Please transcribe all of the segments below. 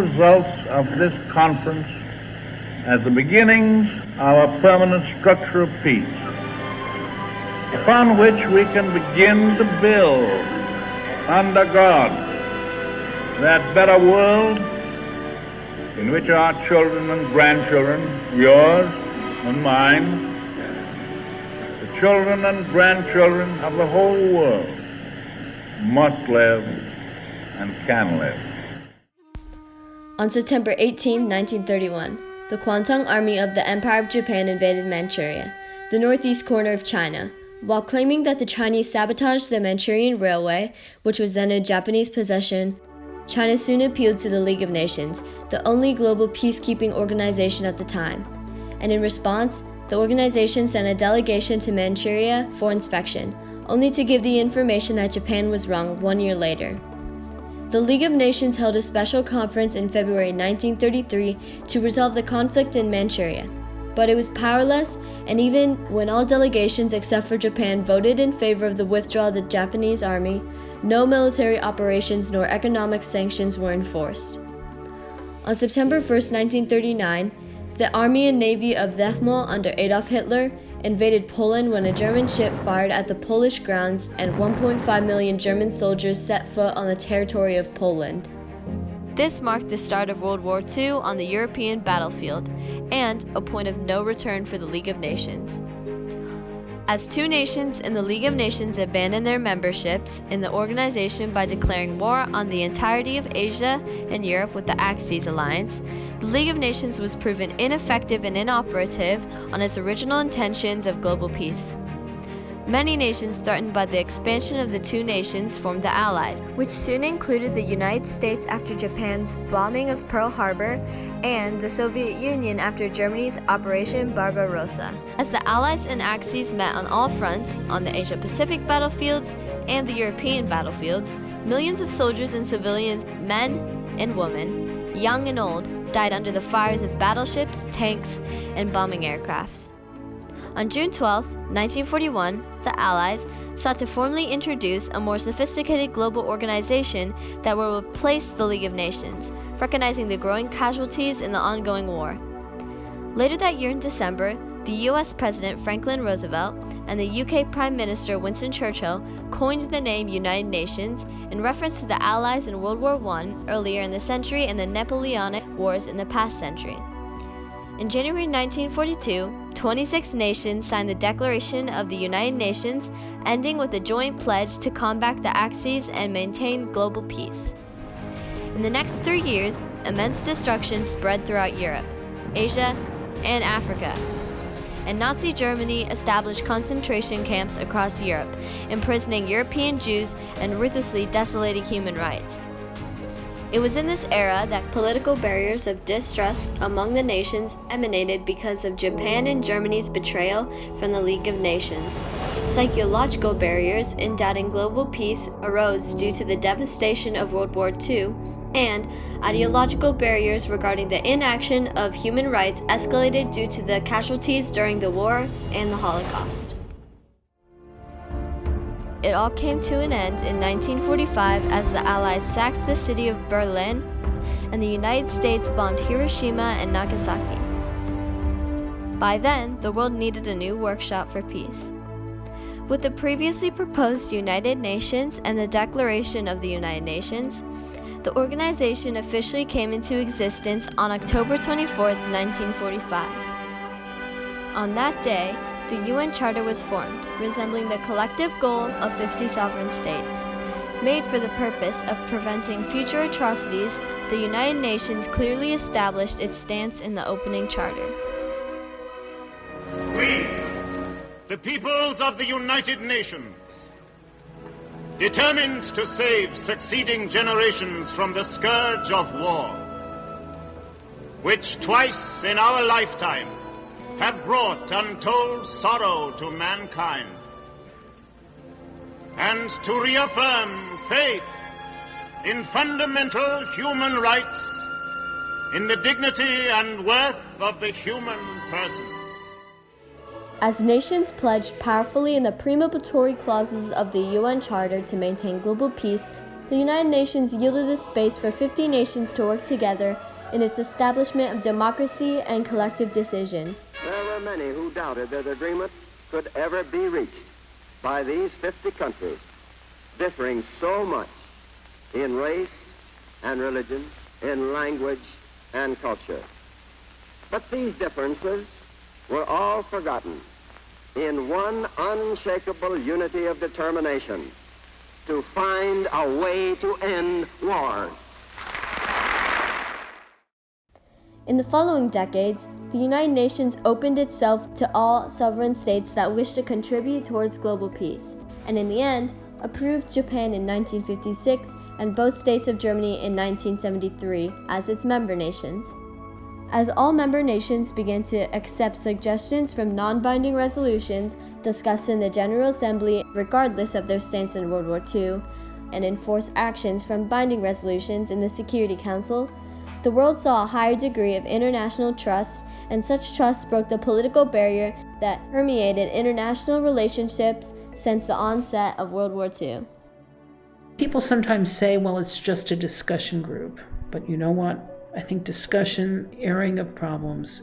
Results of this conference as the beginnings of a permanent structure of peace, upon which we can begin to build under God that better world in which our children and grandchildren, yours and mine, the children and grandchildren of the whole world must live and can live. On September 18, 1931, the Kwantung Army of the Empire of Japan invaded Manchuria, the northeast corner of China. While claiming that the Chinese sabotaged the Manchurian Railway, which was then in Japanese possession, China soon appealed to the League of Nations, the only global peacekeeping organization at the time. And in response, the organization sent a delegation to Manchuria for inspection, only to give the information that Japan was wrong 1 year later. The League of Nations held a special conference in February 1933 to resolve the conflict in Manchuria, but it was powerless, and even when all delegations except for Japan voted in favor of the withdrawal of the Japanese army, no military operations nor economic sanctions were enforced. On September 1, 1939, the Army and Navy of Wehrmacht under Adolf Hitler invaded Poland when a German ship fired at the Polish grounds and 1.5 million German soldiers set foot on the territory of Poland. This marked the start of World War II on the European battlefield and a point of no return for the League of Nations. As two nations in the League of Nations abandoned their memberships in the organization by declaring war on the entirety of Asia and Europe with the Axis alliance, the League of Nations was proven ineffective and inoperative on its original intentions of global peace. Many nations threatened by the expansion of the two nations formed the Allies, which soon included the United States after Japan's bombing of Pearl Harbor and the Soviet Union after Germany's Operation Barbarossa. As the Allies and Axis met on all fronts, on the Asia-Pacific battlefields and the European battlefields, millions of soldiers and civilians, men and women, young and old, died under the fires of battleships, tanks, and bombing aircrafts. On June 12, 1941, the Allies sought to formally introduce a more sophisticated global organization that will replace the League of Nations, recognizing the growing casualties in the ongoing war. Later that year in December, the US President Franklin Roosevelt and the UK Prime Minister Winston Churchill coined the name United Nations in reference to the Allies in World War I earlier in the century and the Napoleonic Wars in the past century. In January 1942, 26 nations signed the Declaration of the United Nations, ending with a joint pledge to combat the Axis and maintain global peace. In the next 3 years, immense destruction spread throughout Europe, Asia, and Africa, and Nazi Germany established concentration camps across Europe, imprisoning European Jews and ruthlessly desolating human rights. It was in this era that political barriers of distrust among the nations emanated because of Japan and Germany's betrayal from the League of Nations. Psychological barriers in doubting global peace arose due to the devastation of World War II, and ideological barriers regarding the inaction of human rights escalated due to the casualties during the war and the Holocaust. It all came to an end in 1945 as the Allies sacked the city of Berlin and the United States bombed Hiroshima and Nagasaki. By then, the world needed a new workshop for peace. With the previously proposed United Nations and the Declaration of the United Nations, the organization officially came into existence on October 24, 1945. On that day, the UN Charter was formed, resembling the collective goal of 50 sovereign states. Made for the purpose of preventing future atrocities, the United Nations clearly established its stance in the opening charter. We, the peoples of the United Nations, determined to save succeeding generations from the scourge of war, which twice in our lifetime have brought untold sorrow to mankind, and to reaffirm faith in fundamental human rights, in the dignity and worth of the human person. As nations pledged powerfully in the premonitory clauses of the UN Charter to maintain global peace, the United Nations yielded a space for 50 nations to work together in its establishment of democracy and collective decision. There were many who doubted that agreement could ever be reached by these 50 countries, differing so much in race and religion, in language and culture. But these differences were all forgotten in one unshakable unity of determination to find a way to end war. In the following decades, the United Nations opened itself to all sovereign states that wished to contribute towards global peace, and in the end, approved Japan in 1956 and both states of Germany in 1973 as its member nations. As all member nations began to accept suggestions from non-binding resolutions discussed in the General Assembly regardless of their stance in World War II, and enforce actions from binding resolutions in the Security Council, the world saw a higher degree of international trust, and such trust broke the political barrier that permeated international relationships since the onset of World War II. People sometimes say, well, it's just a discussion group. But you know what? I think discussion, airing of problems,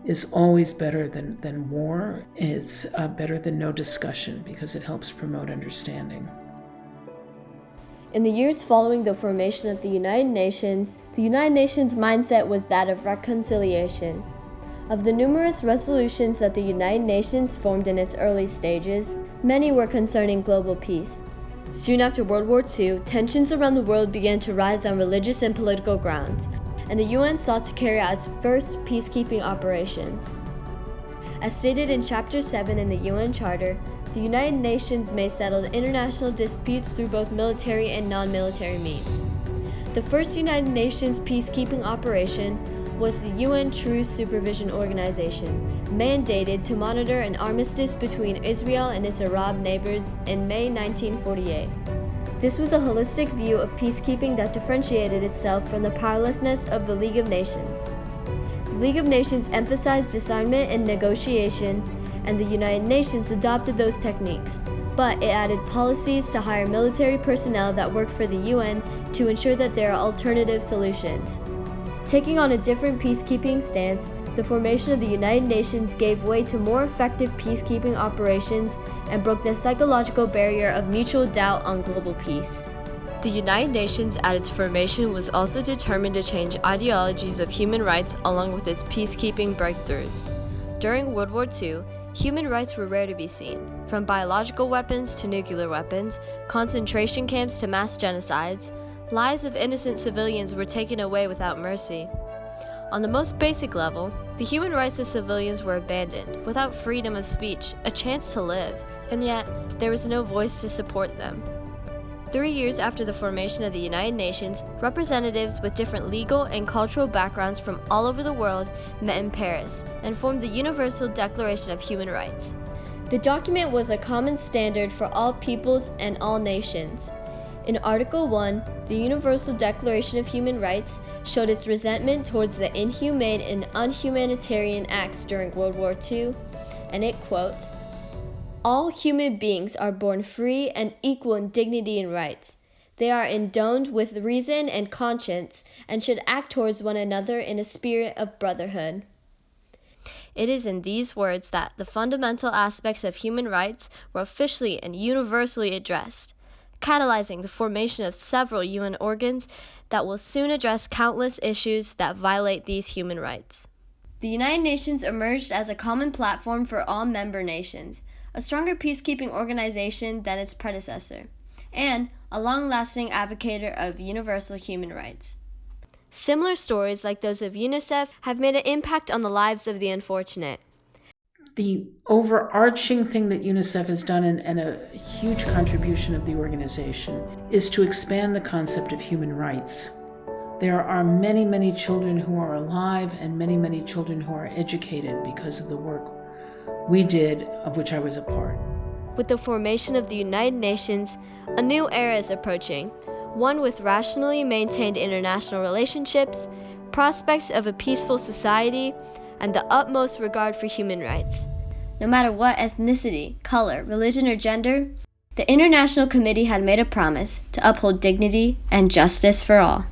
is always better than war. It's better than no discussion because it helps promote understanding. In the years following the formation of the United Nations mindset was that of reconciliation. Of the numerous resolutions that the United Nations formed in its early stages, many were concerning global peace. Soon after World War II, tensions around the world began to rise on religious and political grounds, and the UN sought to carry out its first peacekeeping operations. As stated in Chapter 7 in the UN Charter, the United Nations may settle international disputes through both military and non-military means. The first United Nations peacekeeping operation was the UN Truce Supervision Organization, mandated to monitor an armistice between Israel and its Arab neighbors in May 1948. This was a holistic view of peacekeeping that differentiated itself from the powerlessness of the League of Nations. The League of Nations emphasized disarmament and negotiation, and the United Nations adopted those techniques, but it added policies to hire military personnel that work for the UN to ensure that there are alternative solutions. Taking on a different peacekeeping stance, the formation of the United Nations gave way to more effective peacekeeping operations and broke the psychological barrier of mutual doubt on global peace. The United Nations at its formation was also determined to change ideologies of human rights along with its peacekeeping breakthroughs. During World War II, human rights were rare to be seen, from biological weapons to nuclear weapons, concentration camps to mass genocides. Lives of innocent civilians were taken away without mercy. On the most basic level, the human rights of civilians were abandoned, without freedom of speech, a chance to live, and yet there was no voice to support them. 3 years after the formation of the United Nations, representatives with different legal and cultural backgrounds from all over the world met in Paris and formed the Universal Declaration of Human Rights. The document was a common standard for all peoples and all nations. In Article 1, the Universal Declaration of Human Rights showed its resentment towards the inhumane and unhumanitarian acts during World War II, and it quotes, "All human beings are born free and equal in dignity and rights. They are endowed with reason and conscience and should act towards one another in a spirit of brotherhood." It is in these words that the fundamental aspects of human rights were officially and universally addressed, catalyzing the formation of several UN organs that will soon address countless issues that violate these human rights. The United Nations emerged as a common platform for all member nations, a stronger peacekeeping organization than its predecessor, and a long-lasting advocate of universal human rights. Similar stories like those of UNICEF have made an impact on the lives of the unfortunate. The overarching thing that UNICEF has done, and a huge contribution of the organization, is to expand the concept of human rights. There are many, many children who are alive and many, many children who are educated because of the work we did, of which I was a part. With the formation of the United Nations, a new era is approaching, one with rationally maintained international relationships, prospects of a peaceful society, and the utmost regard for human rights. No matter what ethnicity, color, religion, or gender, The International Committee had made a promise to uphold dignity and justice for all.